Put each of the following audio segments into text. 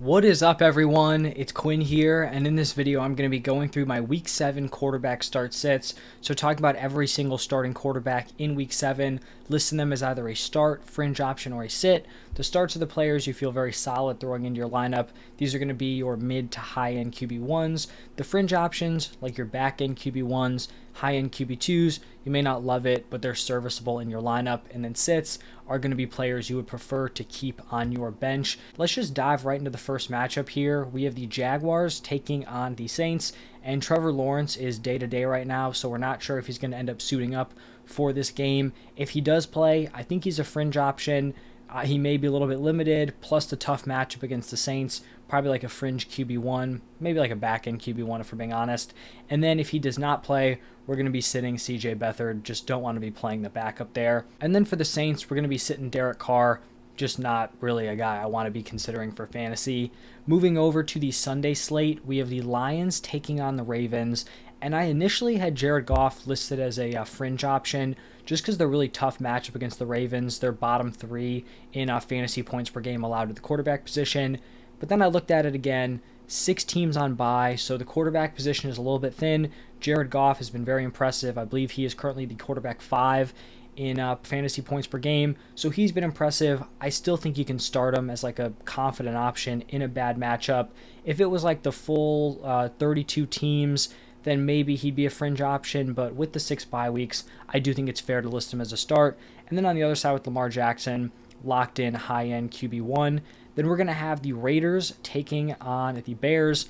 What is up, everyone? It's Quinn here, and in this video I'm going to be going through my Week 7 quarterback start sits. So talking about every single starting quarterback in Week 7, listing them as either a start, fringe option, or a sit. The starts are the players you feel very solid throwing into your lineup. These are going to be your mid to high-end QB1s. The fringe options, like your back-end QB1s, high-end QB2s, you may not love it, but they're serviceable in your lineup. And then sits are going to be players you would prefer to keep on your bench. Let's just dive right into the first matchup here. We have the Jaguars taking on the Saints, and Trevor Lawrence is day-to-day right now, so we're not sure if he's going to end up suiting up for this game. If he does play, I think he's a fringe option. He may be a little bit limited, plus the tough matchup against the Saints, probably like a fringe QB1, maybe like a back-end QB1 if we're being honest. And then if he does not play, we're going to be sitting CJ Beathard, just don't want to be playing the backup there. And then for the Saints, we're going to be sitting Derek Carr, just not really a guy I want to be considering for fantasy. Moving over to the Sunday slate, we have the Lions taking on the Ravens, and I initially had Jared Goff listed as a fringe option just because they're really tough matchup against the Ravens. They're bottom 3 in fantasy points per game allowed to the quarterback position. But then I looked at it again, 6 teams on bye, so the quarterback position is a little bit thin. Jared Goff has been very impressive. I believe he is currently the quarterback 5 in fantasy points per game, so he's been impressive. I still think you can start him as like a confident option in a bad matchup. If it was like the full 32 teams, then maybe he'd be a fringe option, but with the 6 bye weeks, I do think it's fair to list him as a start. And then on the other side with Lamar Jackson, locked in high-end QB1. Then we're going to have the Raiders taking on the Bears.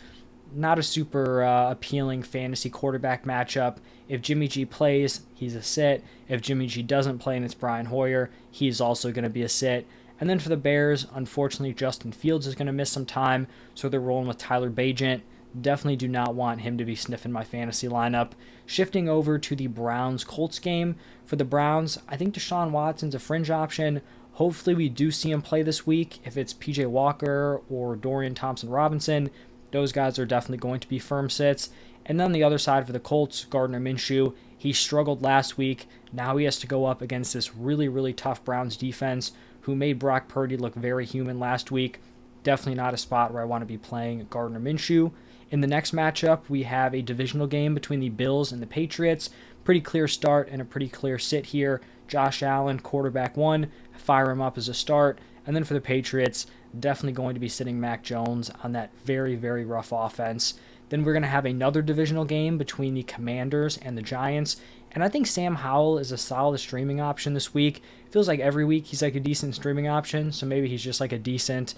Not a super appealing fantasy quarterback matchup. If Jimmy G plays, he's a sit. If Jimmy G doesn't play and it's Brian Hoyer, he's also going to be a sit. And then for the Bears, unfortunately, Justin Fields is going to miss some time, so they're rolling with Tyler Bagent. Definitely do not want him to be sniffing my fantasy lineup. Shifting over to the Browns-Colts game. For the Browns, I think Deshaun Watson's a fringe option. Hopefully we do see him play this week. If it's PJ Walker or Dorian Thompson-Robinson, those guys are definitely going to be firm sits. And then on the other side for the Colts, Gardner Minshew, he struggled last week. Now he has to go up against this really, really tough Browns defense who made Brock Purdy look very human last week. Definitely not a spot where I want to be playing Gardner Minshew. In the next matchup, we have a divisional game between the Bills and the Patriots. Pretty clear start and a pretty clear sit here. Josh Allen, quarterback 1, fire him up as a start. And then for the Patriots, definitely going to be sitting Mac Jones on that very, very rough offense. Then we're going to have another divisional game between the Commanders and the Giants. And I think Sam Howell is a solid streaming option this week. It feels like every week he's like a decent streaming option, so maybe he's just like a decent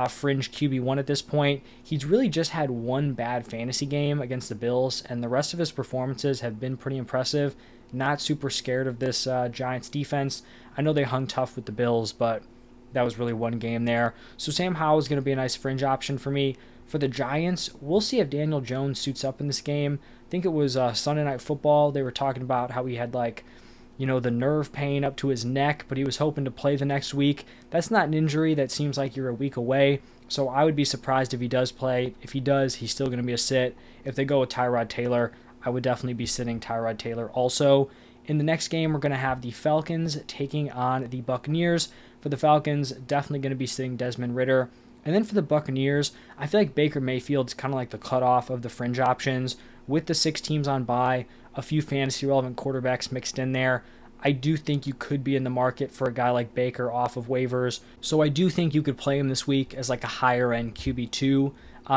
fringe QB1 at this point. He's really just had one bad fantasy game against the Bills, and the rest of his performances have been pretty impressive. Not super scared of this Giants defense. I know they hung tough with the Bills, but that was really one game there. So Sam Howell is going to be a nice fringe option for me. For the Giants, we'll see if Daniel Jones suits up in this game. I think it was Sunday Night Football. They were talking about how he had the nerve pain up to his neck, but he was hoping to play the next week. That's not an injury that seems like you're a week away, so I would be surprised if he does play. If he does, he's still going to be a sit. If they go with Tyrod Taylor, I would definitely be sitting Tyrod Taylor also. In the next game, we're going to have the Falcons taking on the Buccaneers. For the Falcons, definitely going to be sitting Desmond Ridder. And then for the Buccaneers, I feel like Baker Mayfield's kind of like the cutoff of the fringe options. With the 6 teams on bye, a few fantasy-relevant quarterbacks mixed in there, I do think you could be in the market for a guy like Baker off of waivers. So I do think you could play him this week as like a higher-end QB2.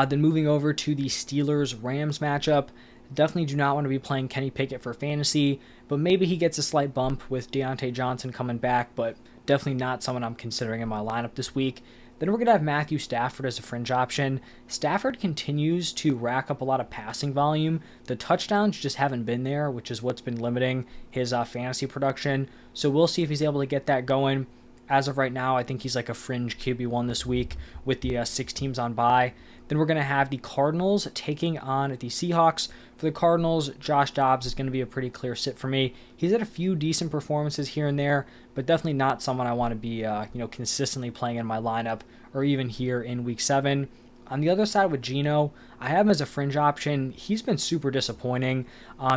Then moving over to the Steelers-Rams matchup, definitely do not want to be playing Kenny Pickett for fantasy, but maybe he gets a slight bump with Deontay Johnson coming back, but definitely not someone I'm considering in my lineup this week. Then we're going to have Matthew Stafford as a fringe option. Stafford continues to rack up a lot of passing volume. The touchdowns just haven't been there, which is what's been limiting his fantasy production. So we'll see if he's able to get that going. As of right now, I think he's like a fringe QB1 this week with the 6 teams on bye. Then we're going to have the Cardinals taking on the Seahawks. For the Cardinals, Josh Dobbs is going to be a pretty clear sit for me. He's had a few decent performances here and there, but definitely not someone I want to be consistently playing in my lineup or even here in Week 7. On the other side with Geno, I have him as a fringe option. He's been super disappointing.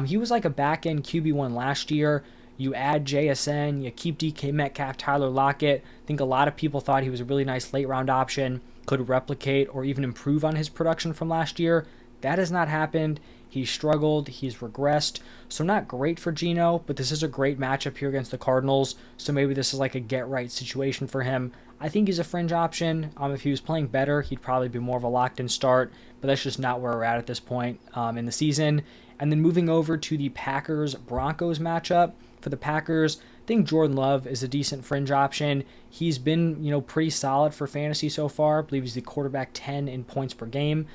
He was like a back-end QB1 last year. You add JSN, you keep DK Metcalf, Tyler Lockett. I think a lot of people thought he was a really nice late-round option. could replicate or even improve on his production from last year. That has not happened. He's struggled. He's regressed. So not great for Geno, but this is a great matchup here against the Cardinals. So maybe this is like a get-right situation for him. I think he's a fringe option. If he was playing better, he'd probably be more of a locked-in start, but that's just not where we're at this point in the season. And then moving over to the Packers-Broncos matchup. For the Packers, I think Jordan Love is a decent fringe option. He's been, pretty solid for fantasy so far. I believe he's the quarterback 10 in points per game.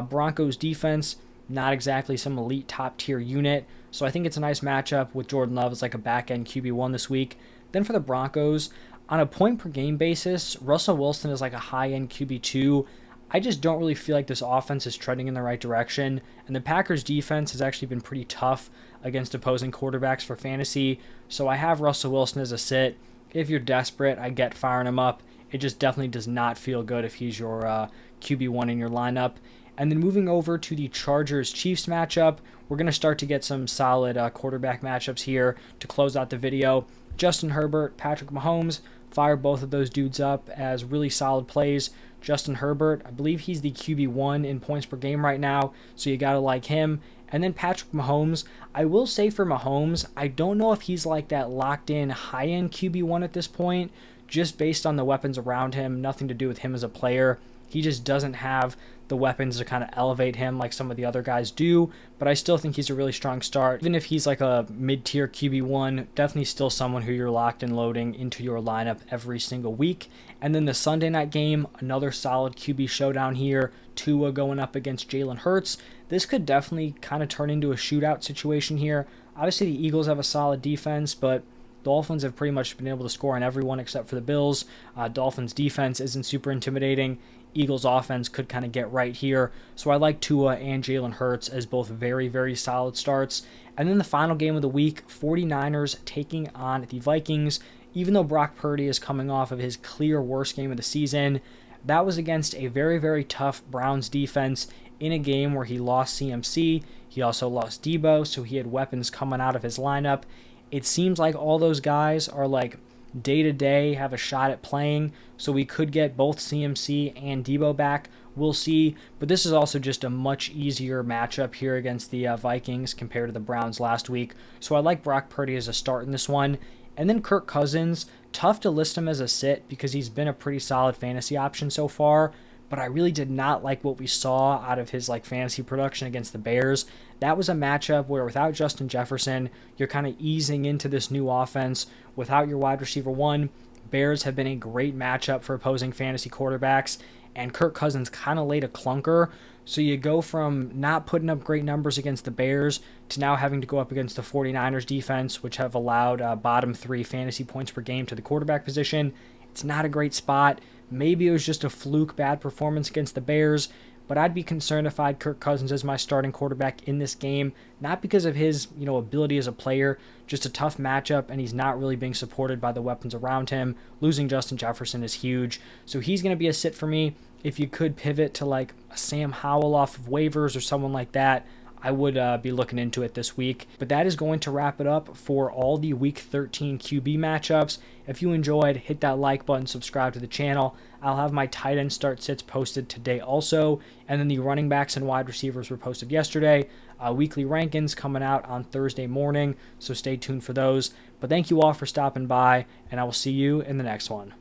Broncos defense, not exactly some elite top tier unit. So I think it's a nice matchup with Jordan Love as like a back end QB1 this week. Then for the Broncos, on a point per game basis, Russell Wilson is like a high end QB2. I just don't really feel like this offense is trending in the right direction. And the Packers defense has actually been pretty tough against opposing quarterbacks for fantasy. So I have Russell Wilson as a sit. If you're desperate, I get firing him up. It just definitely does not feel good if he's your QB1 in your lineup. And then moving over to the Chargers-Chiefs matchup, we're going to start to get some solid quarterback matchups here to close out the video. Justin Herbert, Patrick Mahomes, fire both of those dudes up as really solid plays. Justin Herbert, I believe he's the QB1 in points per game right now, so you got to like him. And then Patrick Mahomes, I will say for Mahomes, I don't know if he's like that locked-in high-end QB1 at this point, just based on the weapons around him, nothing to do with him as a player. He just doesn't have the weapons to kind of elevate him like some of the other guys do, but I still think he's a really strong start. Even if he's like a mid-tier QB1, definitely still someone who you're locked and loading into your lineup every single week. And then the Sunday night game, another solid QB showdown here. Tua going up against Jalen Hurts. This could definitely kind of turn into a shootout situation here. Obviously, the Eagles have a solid defense, but Dolphins have pretty much been able to score on everyone except for the Bills. Dolphins defense isn't super intimidating. Eagles offense could kind of get right here. So I like Tua and Jalen Hurts as both very, very solid starts. And then the final game of the week, 49ers taking on the Vikings. Even though Brock Purdy is coming off of his clear worst game of the season, that was against a very, very tough Browns defense in a game where he lost CMC. He also lost Debo, so he had weapons coming out of his lineup. It seems like all those guys are like day-to-day, have a shot at playing, so we could get both CMC and Debo back. We'll see, but this is also just a much easier matchup here against the Vikings compared to the Browns last week. So I like Brock Purdy as a start in this one. And then Kirk Cousins, tough to list him as a sit because he's been a pretty solid fantasy option so far, but I really did not like what we saw out of his fantasy production against the Bears. That was a matchup where without Justin Jefferson, you're kind of easing into this new offense without your wide receiver one. Bears have been a great matchup for opposing fantasy quarterbacks, and Kirk Cousins kind of laid a clunker. So you go from not putting up great numbers against the Bears to now having to go up against the 49ers defense, which have allowed bottom 3 fantasy points per game to the quarterback position. It's not a great spot. Maybe it was just a fluke bad performance against the Bears, but I'd be concerned if I had Kirk Cousins as my starting quarterback in this game, not because of his, ability as a player, just a tough matchup, and he's not really being supported by the weapons around him. Losing Justin Jefferson is huge, so he's going to be a sit for me. If you could pivot to like a Sam Howell off of waivers or someone like that, I would be looking into it this week. But that is going to wrap it up for all the Week 13 QB matchups. If you enjoyed, hit that like button, subscribe to the channel. I'll have my tight end start sits posted today also, and then the running backs and wide receivers were posted yesterday. Weekly rankings coming out on Thursday morning, so stay tuned for those. But thank you all for stopping by, and I will see you in the next one.